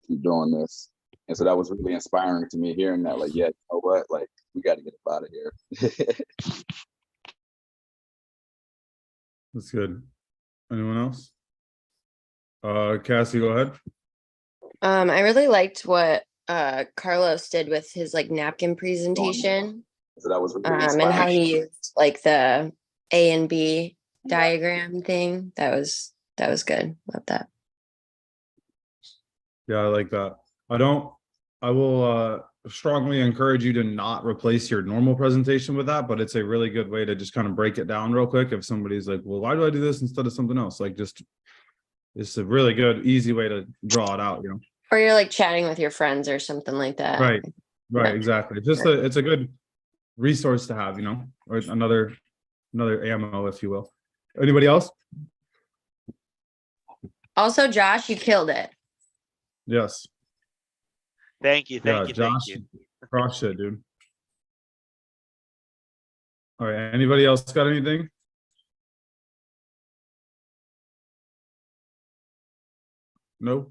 keep doing this. And so that was really inspiring to me, hearing that, like, yeah, you know what, like, we got to get up out of here. That's good. Anyone else? Cassie, go ahead. I really liked what Carlos did with his like napkin presentation. So that was really And inspiring. how he used like the A and B diagram thing. That was good. Love that. Yeah, I like that. I will strongly encourage you to not replace your normal presentation with that, but it's a really good way to just kind of break it down real quick. If somebody's like, well, why do I do this instead of something else? Like, just, it's a really good, easy way to draw it out, you know? Or you're like chatting with your friends or something like that. Right, Yeah. exactly. It's a good resource to have, you know, or another ammo, if you will. Anybody else? Also, Josh, you killed it. Yes. Thank you. Thank Josh, you. Cross it, dude. All right. Anybody else got anything? No.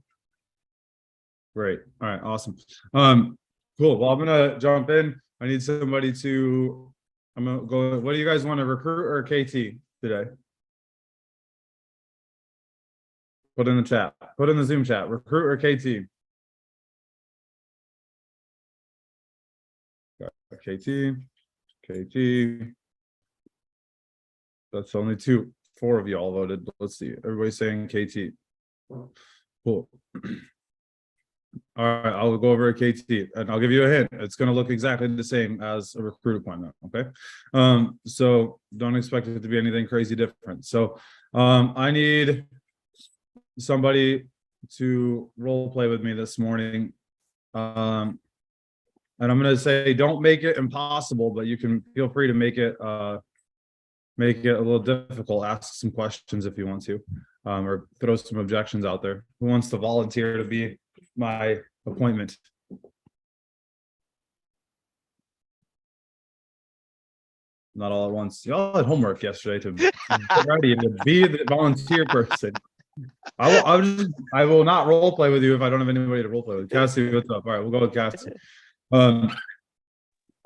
Great. All right. Awesome. Cool. Well, I'm gonna jump in. I need somebody to. I'm gonna go. What do you guys want to recruit or KT today? Put in the chat. Put in the Zoom chat. Recruit or KT? KT. That's only 4 of y'all voted. Let's see. Everybody's saying KT. Cool. All right, I'll go over a KT and I'll give you a hint. It's going to look exactly the same as a recruit appointment. Okay. So don't expect it to be anything crazy different. So I need somebody to role play with me this morning. And I'm going to say, don't make it impossible, but you can feel free to make it a little difficult. Ask some questions if you want to, or throw some objections out there. Who wants to volunteer to be my appointment? Not all at once. Y'all had homework yesterday to get ready to be the volunteer person. I will not role play with you if I don't have anybody to role play with. Cassie, what's up? All right, we'll go with Cassie.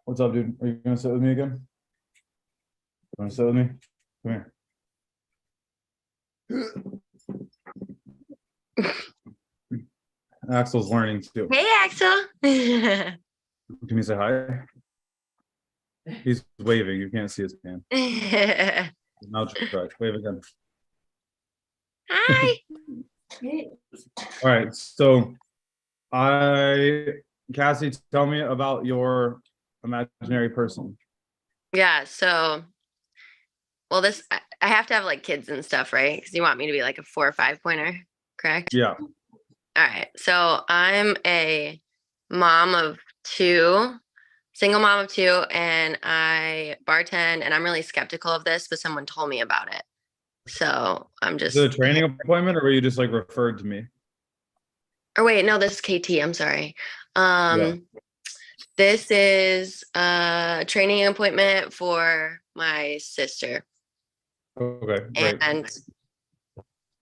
What's up, dude? Are you gonna sit with me again? You wanna sit with me? Come here. Axel's learning too. Hey, Axel. Can you say hi? He's waving. You can't see his hand. Now try. Wave again. Hi. All right. So, Cassie, tell me about your imaginary person. Yeah. So, well, I have to have like kids and stuff, right? Because you want me to be like a 4 or 5 pointer, correct? Yeah. All right. So I'm a mom of 2, single mom of 2, and I bartend, and I'm really skeptical of this, but someone told me about it. So I'm just. Is it a training appointment, or were you just like referred to me? Or wait, no, this is KT. I'm sorry. This is a training appointment for my sister. Okay, great. And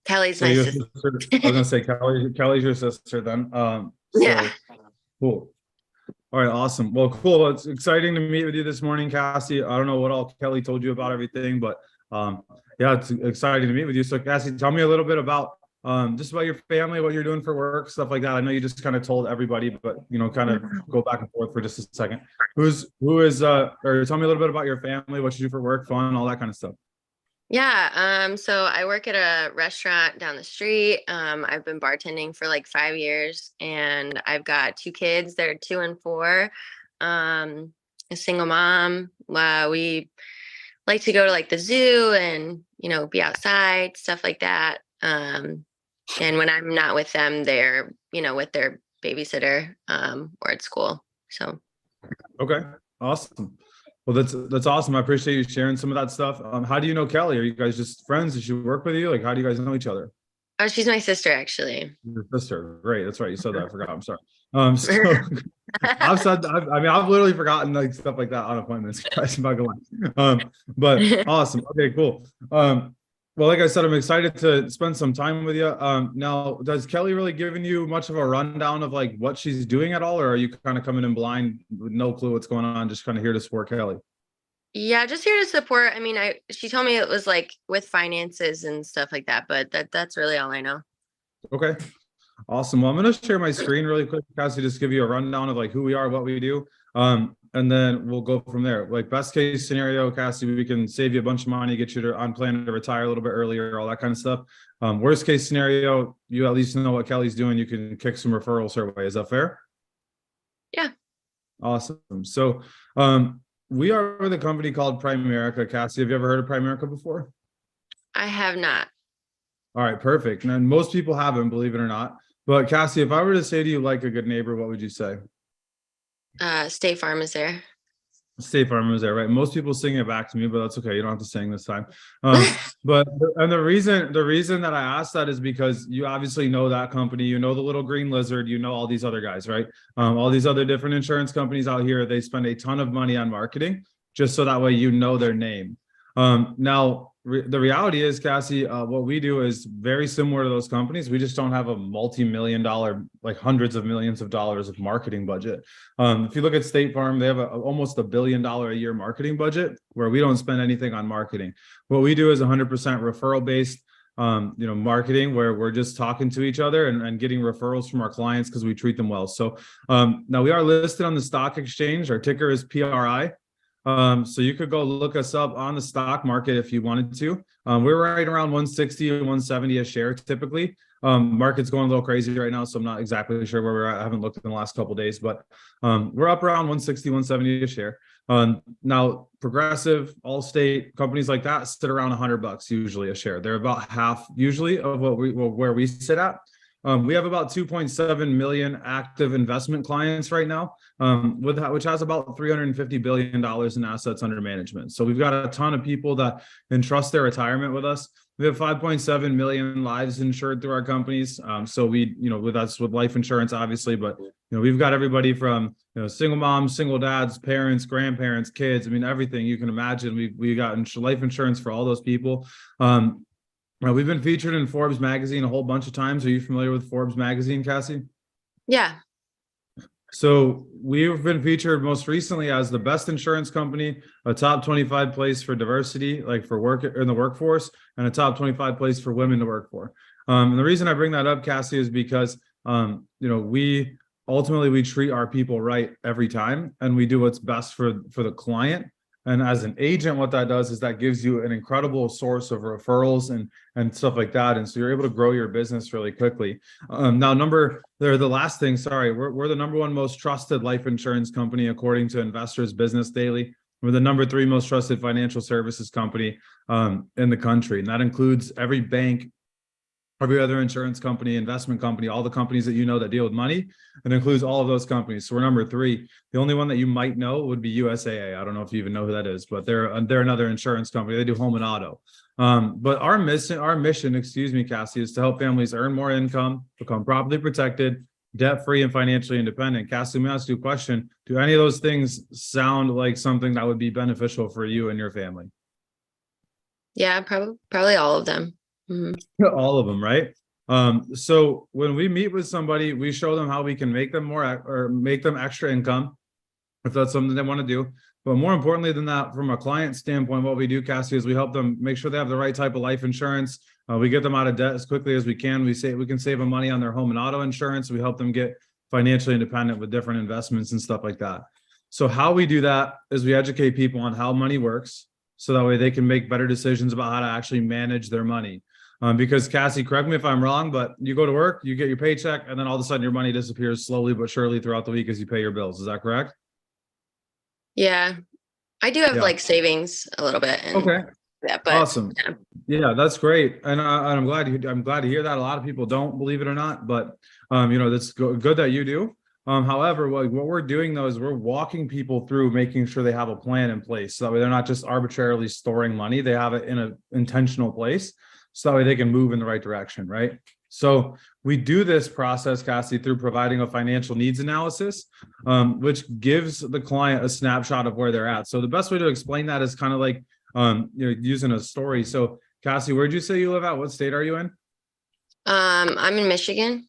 Kelly's So my your sister. I was gonna say Kelly's your sister then. So Yeah. cool. All right, awesome. Well, cool. It's exciting to meet with you this morning, Cassie. I don't know what all Kelly told you about everything, but yeah, it's exciting to meet with you. So Cassie, tell me a little bit about just about your family, what you're doing for work, stuff like that. I know you just kind of told everybody, but you know, kind of go back and forth for just a second. Who is or tell me a little bit about your family, what you do for work, fun, all that kind of stuff. Yeah. So I work at a restaurant down the street. I've been bartending for like 5 years, and I've got 2 kids that are 2 and 4. A single mom. We like to go to like the zoo and, you know, be outside, stuff like that. And when I'm not with them, they're, you know, with their babysitter, or at school. So. Okay. Awesome. Well, that's awesome. I appreciate you sharing some of that stuff. How do you know Kelly? Are you guys just friends? Does she work with you? Like, how do you guys know each other? Oh, she's my sister, actually. Your sister. Great. That's right. You said that. I forgot. I'm sorry. So I've literally forgotten like stuff like that on appointments. Guys, I'm not gonna lie. But awesome. Okay, cool. Well, like I said, I'm excited to spend some time with you. Now, does Kelly really giving you much of a rundown of like what she's doing at all, or are you kind of coming in blind with no clue what's going on, just kind of here to support Kelly? Yeah, just here to support. I mean, she told me it was like with finances and stuff like that, but that's really all I know. Okay, awesome. Well, I'm going to share my screen really quick, Cassie, just give you a rundown of like who we are, what we do. And then we'll go from there. Like best case scenario, Cassie, we can save you a bunch of money, get you on plan to retire a little bit earlier, all that kind of stuff. Worst case scenario, you at least know what Kelly's doing. You can kick some referrals her way. Is that fair? Yeah. Awesome. So we are with a company called Primerica. Cassie, have you ever heard of Primerica before? I have not. All right, perfect. And most people haven't, believe it or not. But Cassie, if I were to say to you like a good neighbor, what would you say? State Farm is there. State Farm was there, right? Most people sing it back to me, but that's okay. You don't have to sing this time. The reason that I asked that is because you obviously know that company, you know the little green lizard, you know all these other guys, right? All these other different insurance companies out here, they spend a ton of money on marketing just so that way you know their name. Now, the reality is, Cassie, what we do is very similar to those companies. We just don't have a multi-million dollar, like hundreds of millions of dollars of marketing budget. If you look at State Farm, they have almost $1 billion a year marketing budget where we don't spend anything on marketing. What we do is 100% referral based, marketing where we're just talking to each other and getting referrals from our clients because we treat them well. So now we are listed on the stock exchange. Our ticker is PRI. So you could go look us up on the stock market if you wanted to. We're right around 160 or 170 a share typically. Market's going a little crazy right now, so I'm not exactly sure where we're at. I haven't looked in the last couple of days, but we're up around 160, 170 a share. Now, Progressive, Allstate, companies like that sit around $100 usually a share. They're about half usually of where we sit at. We have about 2.7 million active investment clients right now, which has about $350 billion in assets under management. So we've got a ton of people that entrust their retirement with us. We have 5.7 million lives insured through our companies. So we, with us with life insurance, obviously, but we've got everybody from single moms, single dads, parents, grandparents, kids. I mean, everything you can imagine. We got life insurance for all those people. We've been featured in Forbes magazine a whole bunch of times. Are you familiar with Forbes magazine, Cassie? Yeah. So we've been featured most recently as the best insurance company, a top 25 place for diversity, like for work in the workforce, and a top 25 place for women to work for. And the reason I bring that up, Cassie, is because we ultimately treat our people right every time, and we do what's best for the client. And as an agent, what that does is that gives you an incredible source of referrals and stuff like that. And so you're able to grow your business really quickly. Now, the last thing, sorry, we're the #1 most trusted life insurance company, according to Investors Business Daily. We're the #3 most trusted financial services company in the country. And that includes every bank, every other insurance company, investment company, all the companies that that deal with money. It includes all of those companies. So we're #3. The only one that you might know would be USAA. I don't know if you even know who that is, but they're another insurance company. They do home and auto. But our mission, excuse me, Cassie, is to help families earn more income, become properly protected, debt-free, and financially independent. Cassie, let me ask you a question. Do any of those things sound like something that would be beneficial for you and your family? Yeah, probably all of them. Mm-hmm. All of them, right? So when we meet with somebody, we show them how we can make them make them extra income, if that's something they want to do. But more importantly than that, from a client standpoint, what we do, Cassie, is we help them make sure they have the right type of life insurance. We get them out of debt as quickly as we can. We can save them money on their home and auto insurance. We help them get financially independent with different investments and stuff like that. So how we do that is we educate people on how money works, so that way they can make better decisions about how to actually manage their money. Because Cassie, correct me if I'm wrong, but you go to work, you get your paycheck, and then all of a sudden your money disappears slowly but surely throughout the week as you pay your bills. Is that correct? Yeah, I do have like savings a little bit. Okay. Yeah, but awesome. Yeah, that's great, and I'm glad to hear that. A lot of people don't, believe it or not, but that's good that you do. However, what we're doing though is we're walking people through making sure they have a plan in place, so that way they're not just arbitrarily storing money. They have it in an intentional place, so that way they can move in the right direction, right? So we do this process, Cassie, through providing a financial needs analysis, which gives the client a snapshot of where they're at. So the best way to explain that is kind of like using a story. So Cassie, where'd you say you live at? What state are you in? I'm in Michigan.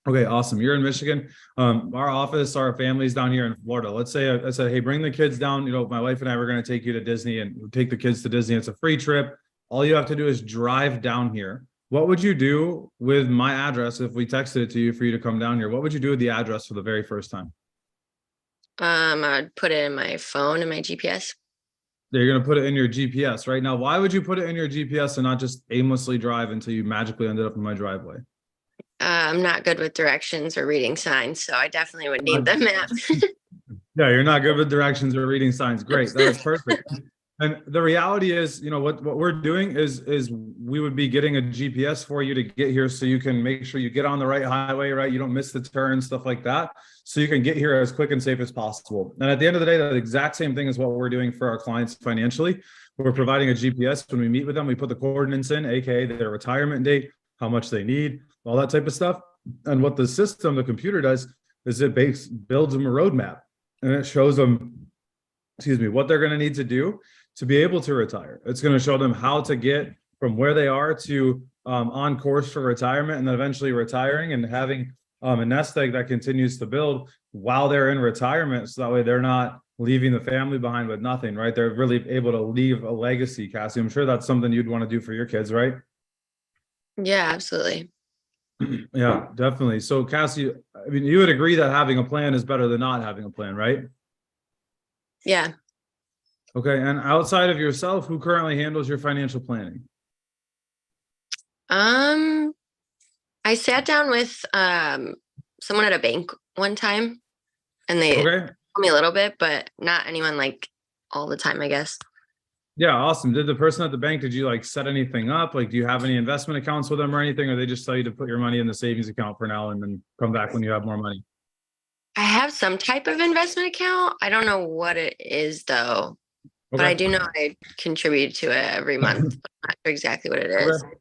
Okay, awesome. You're in Michigan. Our office, our family's down here in Florida. Let's say I said, hey, bring the kids down. You know, my wife and I were going to take you to Disney and take the kids to Disney. It's a free trip. All you have to do is drive down here. What would you do with my address if we texted it to you for you to come down here? What would you do with the address for the very first time? I'd put it in my phone and my GPS. You're going to put it in your GPS right now. Why would you put it in your GPS and not just aimlessly drive until you magically ended up in my driveway? I'm not good with directions or reading signs, so I definitely would need the map. Yeah, you're not good with directions or reading signs. Great, that's perfect. And the reality is, you know, what we're doing is we would be getting a GPS for you to get here so you can make sure you get on the right highway, right? You don't miss the turn, stuff like that. So you can get here as quick and safe as possible. And at the end of the day, the exact same thing is what we're doing for our clients financially. We're providing a GPS. When we meet with them, we put the coordinates in, AKA their retirement date, how much they need, all that type of stuff. And what the system, the computer does is it builds them a roadmap, and it shows them, what they're going to need to do to be able to retire. It's going to show them how to get from where they are to on course for retirement, and then eventually retiring and having a nest egg that continues to build while they're in retirement. So that way they're not leaving the family behind with nothing, right? They're really able to leave a legacy, Cassie. I'm sure that's something you'd want to do for your kids, right? Yeah, absolutely. Yeah, definitely. So Cassie, I mean, you would agree that having a plan is better than not having a plan, right? Yeah. Okay. And outside of yourself, who currently handles your financial planning? I sat down with someone at a bank one time, and they Okay. told me a little bit, but not anyone like all the time, I guess. Yeah, awesome. Did the person at the bank, did you like set anything up? Like, do you have any investment accounts with them or anything? Or they just tell you to put your money in the savings account for now and then come back when you have more money? I have some type of investment account. I don't know what it is though, but Okay. I do know I contribute to it every month. I'm not sure exactly what it is. Okay.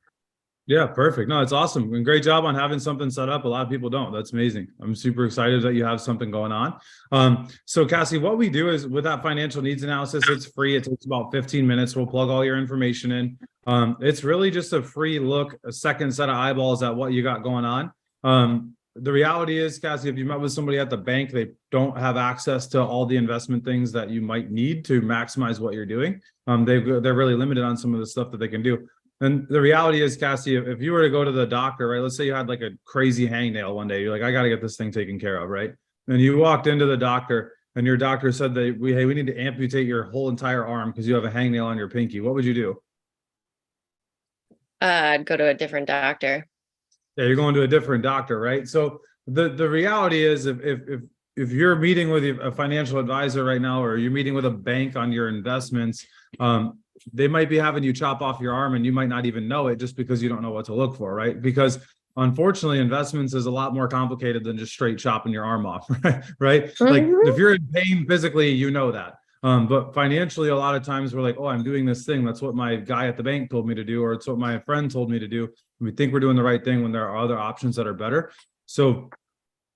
Yeah, perfect. No, it's awesome. And great job on having something set up. A lot of people don't. That's amazing. I'm super excited that you have something going on. So Cassie, what we do is with that financial needs analysis, it's free. It takes about 15 minutes. We'll plug all your information in. It's really just a free look, a second set of eyeballs at what you got going on. The reality is, Cassie, if you met with somebody at the bank, they don't have access to all the investment things that you might need to maximize what you're doing. They're really limited on some of the stuff that they can do. And the reality is, Cassie, if you were to go to the doctor, right, let's say you had like a crazy hangnail one day, you're like, I got to get this thing taken care of, right? And you walked into the doctor and your doctor said that we need to amputate your whole entire arm because you have a hangnail on your pinky. What would you do? I'd go to a different doctor. Yeah, you're going to a different doctor, right? So the reality is if you're meeting with a financial advisor right now, or you're meeting with a bank on your investments, they might be having you chop off your arm and you might not even know it just because you don't know what to look for, right? Because unfortunately, investments is a lot more complicated than just straight chopping your arm off, right? Like if you're in pain physically, you know that. But financially, a lot of times we're like, oh, I'm doing this thing. That's what my guy at the bank told me to do, or it's what my friend told me to do. We think we're doing the right thing when there are other options that are better. So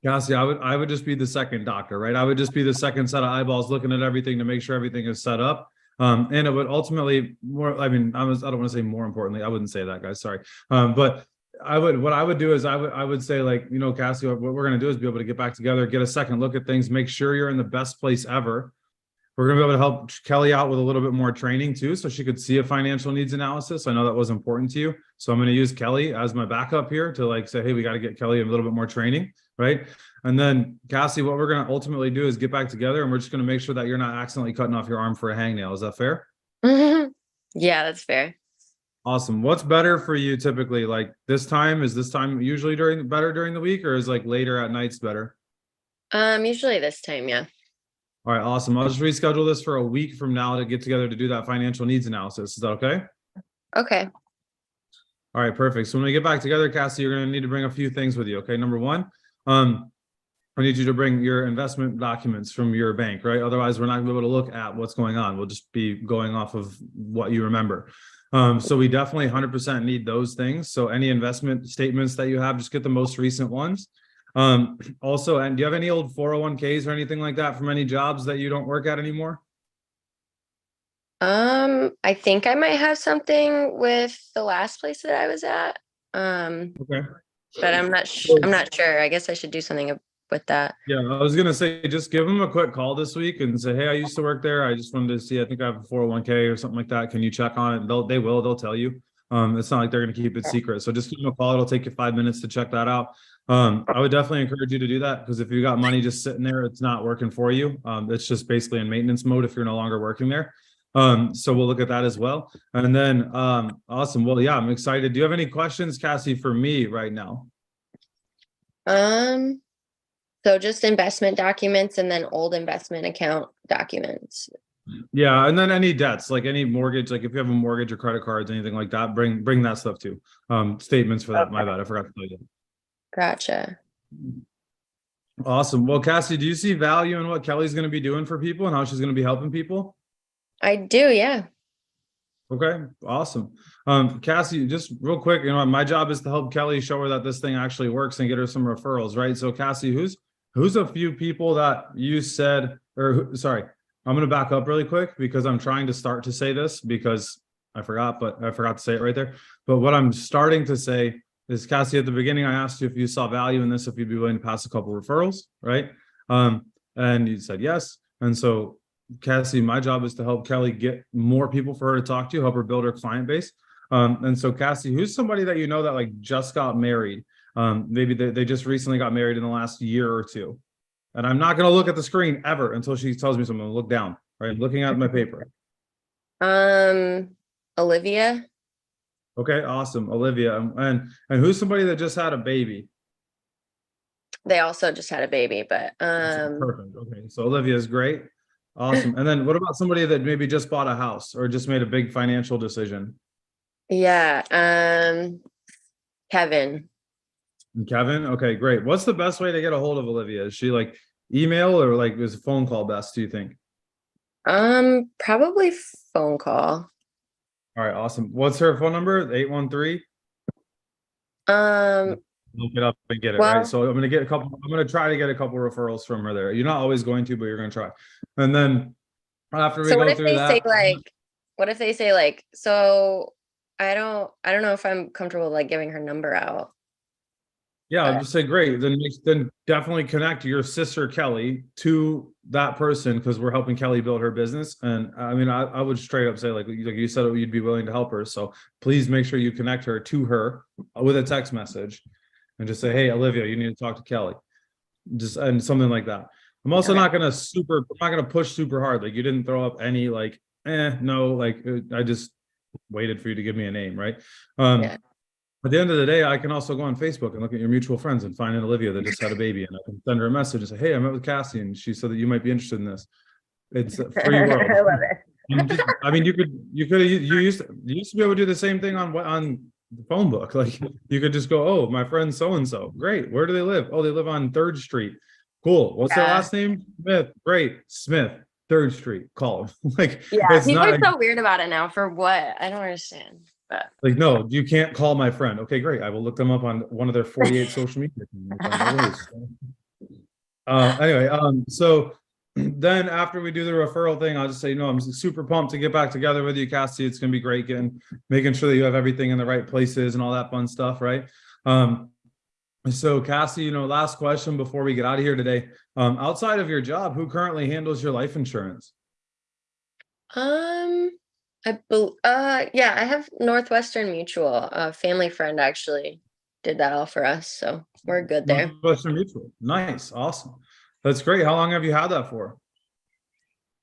Cassie, I would just be the second doctor, right? I would just be the second set of eyeballs looking at everything to make sure everything is set up. And it would ultimately I don't want to say more importantly, I wouldn't say that, guys, sorry. But what I would do is I would say, like, you know, Cassie, what we're going to do is be able to get back together, get a second look at things, make sure you're in the best place ever. We're going to be able to help Kelly out with a little bit more training too, so she could see a financial needs analysis. I know that was important to you. So I'm going to use Kelly as my backup here to like say, hey, we got to get Kelly a little bit more training, right? And then Cassie, what we're going to ultimately do is get back together and we're just going to make sure that you're not accidentally cutting off your arm for a hangnail. Is that fair? Yeah, that's fair. Awesome. What's better for you typically? Like is this time usually better during the week, or is like later at nights better? Usually this time, yeah. All right, awesome. I'll just reschedule this for a week from now to get together to do that financial needs analysis. Is that okay? Okay. All right, perfect. So when we get back together, Cassie, you're going to need to bring a few things with you. Okay. Number one, I need you to bring your investment documents from your bank, right? Otherwise, we're not going to be able to look at what's going on. We'll just be going off of what you remember. So we definitely 100% need those things. So any investment statements that you have, just get the most recent ones. Also, and do you have any old 401ks or anything like that from any jobs that you don't work at anymore? I think I might have something with the last place that I was at. Okay. But I'm not sure. I guess I should do something with that. Yeah, I was gonna say, just give them a quick call this week and say, hey, I used to work there. I just wanted to see, I think I have a 401k or something like that. Can you check on it? They'll tell you. It's not like they're gonna keep it secret. So just give them a call. It'll take you 5 minutes to check that out. I would definitely encourage you to do that because if you got money just sitting there, it's not working for you. It's just basically in maintenance mode if you're no longer working there. So we'll look at that as well. And then, awesome. Well, yeah, I'm excited. Do you have any questions, Cassie, for me right now? So just investment documents and then old investment account documents. Yeah, and then any debts, like any mortgage, like if you have a mortgage or credit cards, anything like that, bring that stuff too. Statements for that. My bad, I forgot to tell you. Gotcha. Awesome. Well, Cassie, do you see value in what Kelly's going to be doing for people and how she's going to be helping people? I do, yeah. Okay, awesome. Cassie, just real quick, my job is to help Kelly show her that this thing actually works and get her some referrals, right? So Cassie, who's a few people that you said, sorry, I'm going to back up really quick because I'm trying to start to say this because I forgot to say it right there. But what I'm starting to say is, Cassie, at the beginning, I asked you if you saw value in this, if you'd be willing to pass a couple referrals, right? And you said yes. And so, Cassie, my job is to help Kelly get more people for her to talk to, help her build her client base. And so, Cassie, who's somebody that you know that like just got married? Maybe they just recently got married in the last year or two. And I'm not going to look at the screen ever until she tells me something. Look down, right? I'm looking at my paper. Olivia. Okay, awesome. Olivia. And who's somebody that just had a baby? They also just had a baby, but Perfect. Okay, so Olivia is great. Awesome. And then what about somebody that maybe just bought a house or just made a big financial decision? yeah, Kevin. And Kevin? Okay, great. What's the best way to get a hold of Olivia? Is she like email or like is a phone call best, do you think? Probably phone call. All right, awesome. What's her phone number? 813? Look it up and get it, well, right? So I'm gonna try to get a couple referrals from her there. You're not always going to, but you're gonna try. And then after we so go what if through they that, say like, what if they say like, so I don't know if I'm comfortable like giving her number out. yeah, I'll but- just say great. Then definitely connect your sister Kelly to that person because we're helping Kelly build her business. And I mean, I would straight up say like you said, you'd be willing to help her. So please make sure you connect her to her with a text message, and just say, hey, Olivia, you need to talk to Kelly, and something like that. I'm also Okay. not gonna push super hard. Like you didn't throw up any like, no, like I just waited for you to give me a name, right? Yeah. At the end of the day, I can also go on Facebook and look at your mutual friends and find an Olivia that just had a baby, and I can send her a message and say, hey, I met with Cassie and she said that you might be interested in this. It's a free world. I love it. I mean, you used to be able to do the same thing on the phone book. Like you could just go, oh, my friend so-and-so. Great. Where do they live? Oh, they live on 3rd Street. Cool. What's their Yeah. last name? Smith. Great. Smith, 3rd Street. Call them. Like, Yeah, it's people not are so weird about it now. For what? I don't understand. But like, no, you can't call my friend. Okay, great. I will look them up on one of their 48 social media. Anyway, so then after we do the referral thing, I'll just say, I'm super pumped to get back together with you, Cassie. It's gonna be great making sure that you have everything in the right places and all that fun stuff, right? So Cassie, last question before we get out of here today. Outside of your job, who currently handles your life insurance? yeah, I have Northwestern Mutual. A family friend actually did that all for us, so we're good there. Northwestern Mutual. Nice, awesome. That's great. How long have you had that for?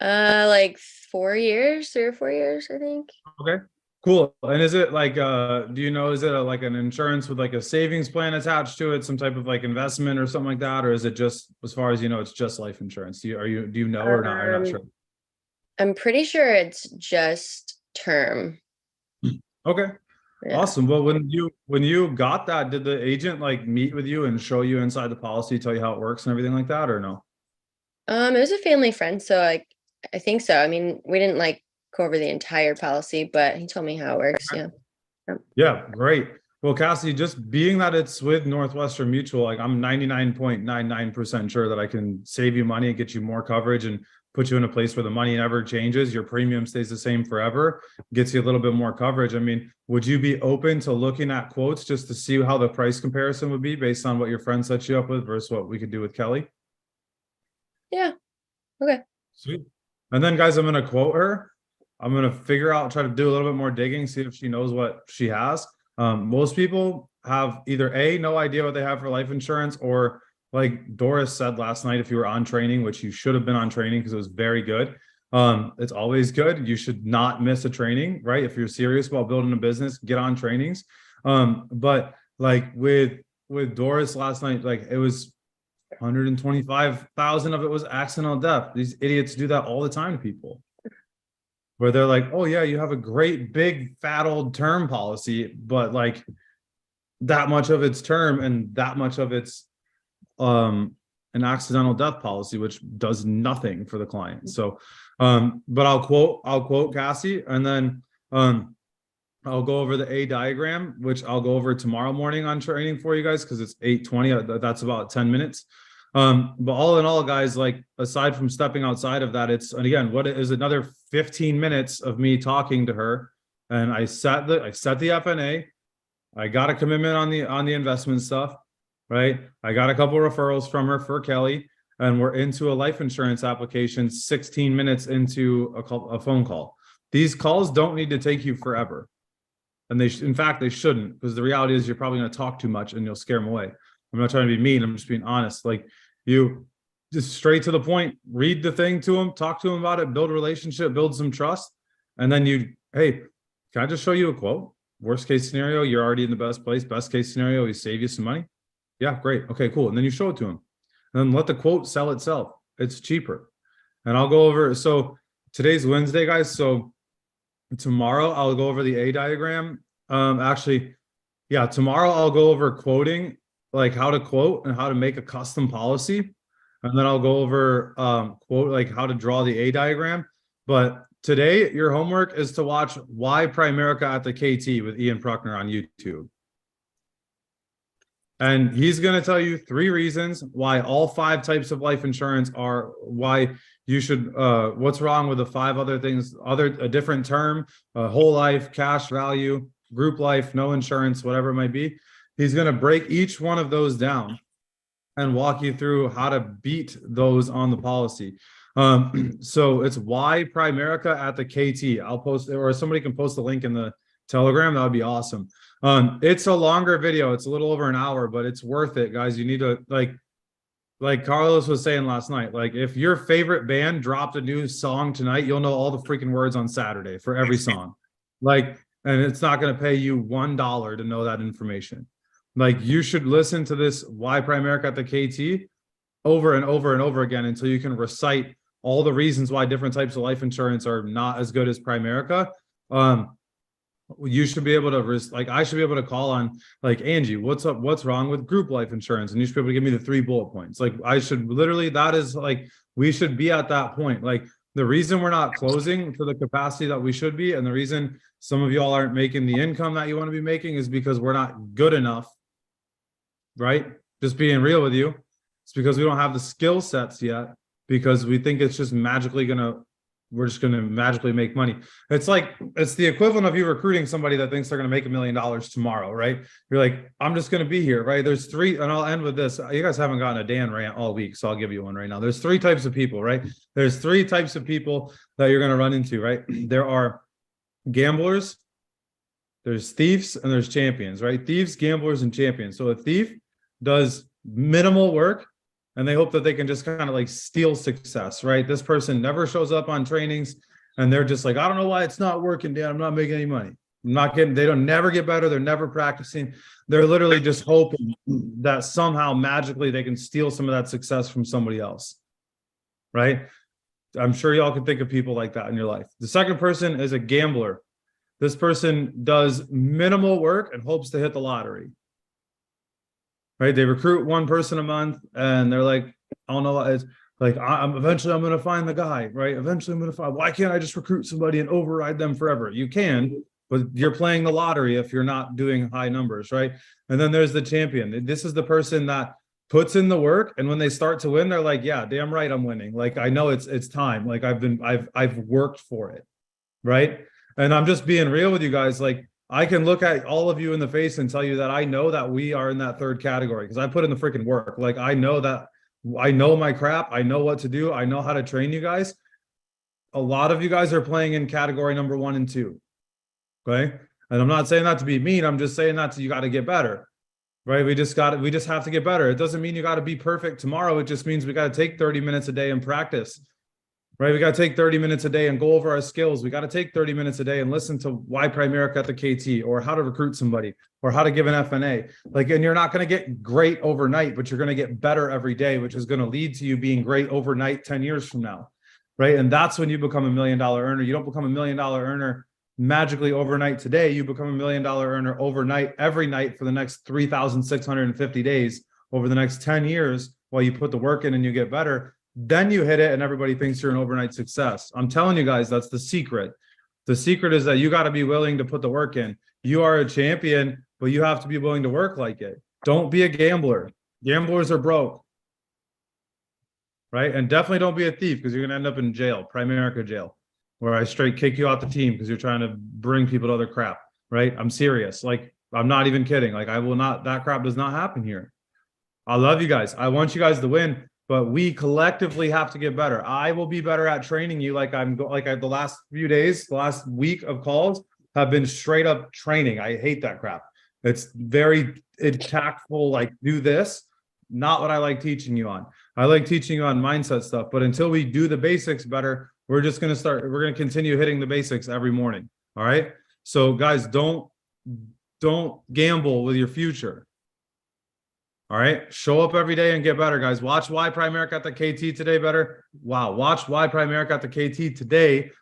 Like 4 years, 3 or 4 years, I think. Okay, cool. And is it like do you know, is it like an insurance with like a savings plan attached to it, some type of like investment or something like that, or is it just, as far as you know, it's just life insurance? Do you know or not? You're not sure. I'm pretty sure it's just term. Okay. Yeah. Awesome. Well, when you got that, did the agent like meet with you and show you inside the policy, tell you how it works and everything like that, or no? It was a family friend, so I think so. I mean, we didn't like go over the entire policy, but he told me how it works. Yeah. Yeah, great. Well, Cassie, just being that it's with Northwestern Mutual, like I'm 99.99% sure that I can save you money and get you more coverage and put you in a place where the money never changes. Your premium stays the same forever, gets you a little bit more coverage. I mean, would you be open to looking at quotes just to see how the price comparison would be based on what your friend set you up with versus what we could do with Kelly? Yeah. Okay. Sweet. And then guys, I'm going to quote her. I'm going to figure out, try to do a little bit more digging, see if she knows what she has. Most people have either no idea what they have for life insurance, or like Doris said last night, if you were on training, which you should have been on training because it was very good. It's always good. You should not miss a training, right? If you're serious about building a business, get on trainings. But like with Doris last night, like it was 125,000 of it was accidental death. These idiots do that all the time to people, where they're like, oh yeah, you have a great big fat old term policy, but like that much of its term and that much of its an accidental death policy, which does nothing for the client. So but I'll quote Cassie, and then I'll go over the A diagram, which I'll go over tomorrow morning on training for you guys, because it's 8:20. That's about 10 minutes. But all in all, guys, like aside from stepping outside of that, it's, and again, what is another 15 minutes of me talking to her, and I set the FNA. I got a commitment on the investment stuff, right? I got a couple referrals from her for Kelly, and we're into a life insurance application 16 minutes into a phone call. These calls don't need to take you forever. And in fact, they shouldn't, because the reality is you're probably going to talk too much and you'll scare them away. I'm not trying to be mean. I'm just being honest. Like, you just straight to the point, read the thing to them, talk to them about it, build a relationship, build some trust. And then hey, can I just show you a quote? Worst case scenario, you're already in the best place. Best case scenario, we save you some money. Yeah, great. Okay, cool. And then you show it to them. And then let the quote sell itself. It's cheaper. And I'll go over, so today's Wednesday, guys. So tomorrow I'll go over the A diagram. Actually, yeah, tomorrow I'll go over quoting, like how to quote and how to make a custom policy. And then I'll go over quote, like how to draw the A diagram. But today your homework is to watch Why Primerica at the KT with Ian Pruckner on YouTube. And he's going to tell you 3 reasons why all 5 types of life insurance are, why you should, what's wrong with the 5 other things, a different term, whole life, cash value, group life, no insurance, whatever it might be. He's going to break each one of those down and walk you through how to beat those on the policy. So it's Why Primerica at the KT. I'll post it, or somebody can post the link in the Telegram. That would be awesome. It's a longer video. It's a little over an hour, but it's worth it, guys. You need to, like Carlos was saying last night, like if your favorite band dropped a new song tonight, you'll know all the freaking words on Saturday for every song. Like, and it's not going to pay you $1 to know that information. Like, you should listen to this Why Primerica at the KT over and over and over again until you can recite all the reasons why different types of life insurance are not as good as Primerica. You should be able to, like, I should be able to call on, like, Angie, what's up, what's wrong with group life insurance? And you should be able to give me the 3 bullet points. Like, I should literally, that is like, we should be at that point. Like, the reason we're not closing to the capacity that we should be, and the reason some of y'all aren't making the income that you want to be making, is because we're not good enough, right? Just being real with you. It's because we don't have the skill sets yet, because we think it's just magically we're just going to magically make money. It's like, it's the equivalent of you recruiting somebody that thinks they're going to make $1 million tomorrow, right? You're like, I'm just going to be here, right? There's 3, and I'll end with this. You guys haven't gotten a Dan rant all week, so I'll give you one right now. There's 3 types of people, right? There's 3 types of people that you're going to run into, right? There are gamblers, there's thieves, and there's champions, right? Thieves, gamblers, and champions. So a thief does minimal work, and they hope that they can just kind of like steal success, right? This person never shows up on trainings, and they're just like, I don't know why it's not working, Dan. I'm not making any money. I'm not getting, they don't never get better. They're never practicing. They're literally just hoping that somehow magically they can steal some of that success from somebody else, right? I'm sure y'all can think of people like that in your life. The second person is a gambler. This person does minimal work and hopes to hit the lottery. Right? They recruit one person a month, and they're like, I don't know, it's like, eventually I'm going to find the guy, right? Eventually I'm going to find, why can't I just recruit somebody and override them forever? You can, but you're playing the lottery if you're not doing high numbers, right? And then there's the champion. This is the person that puts in the work, and when they start to win, they're like, yeah, damn right, I'm winning. Like, I know it's time. Like, I've worked for it, right? And I'm just being real with you guys. Like, I can look at all of you in the face and tell you that I know that we are in that third category because I put in the freaking work. Like, I know that I know my crap. I know what to do. I know how to train you guys. A lot of you guys are playing in category number 1 and 2. Okay. And I'm not saying that to be mean. I'm just saying that you got to get better, right? We just have to get better. It doesn't mean you got to be perfect tomorrow. It just means we got to take 30 minutes a day and practice. Right, we got to take 30 minutes a day and go over our skills. We got to take 30 minutes a day and listen to why Primerica at the KT, or how to recruit somebody, or how to give an FNA. Like, and you're not going to get great overnight, but you're going to get better every day, which is going to lead to you being great overnight 10 years from now. Right, and that's when you become $1 million earner. You don't become $1 million earner magically overnight today. You become $1 million earner overnight every night for the next 3,650 days over the next 10 years while you put the work in and you get better. Then you hit it and everybody thinks you're an overnight success. I'm telling you guys, that's the secret. The secret is that you got to be willing to put the work in. You are a champion, but you have to be willing to work like it. Don't be a gambler. Gamblers are broke. Right? And definitely don't be a thief, because you're going to end up in jail, Primerica jail, where I straight kick you out the team because you're trying to bring people to other crap. Right? I'm serious. Like, I'm not even kidding. Like, I will not, that crap does not happen here. I love you guys. I want you guys to win. But we collectively have to get better. I will be better at training you. The last few days, the last week of calls have been straight up training. I hate that crap. It's very tactful, like, do this. Not what I like teaching you on. I like teaching you on mindset stuff. But until we do the basics better, we're going to continue hitting the basics every morning. All right. So guys, don't gamble with your future. All right, show up every day and get better, guys. Watch why Primerica at the KT today better. Wow, watch why Primerica at the KT today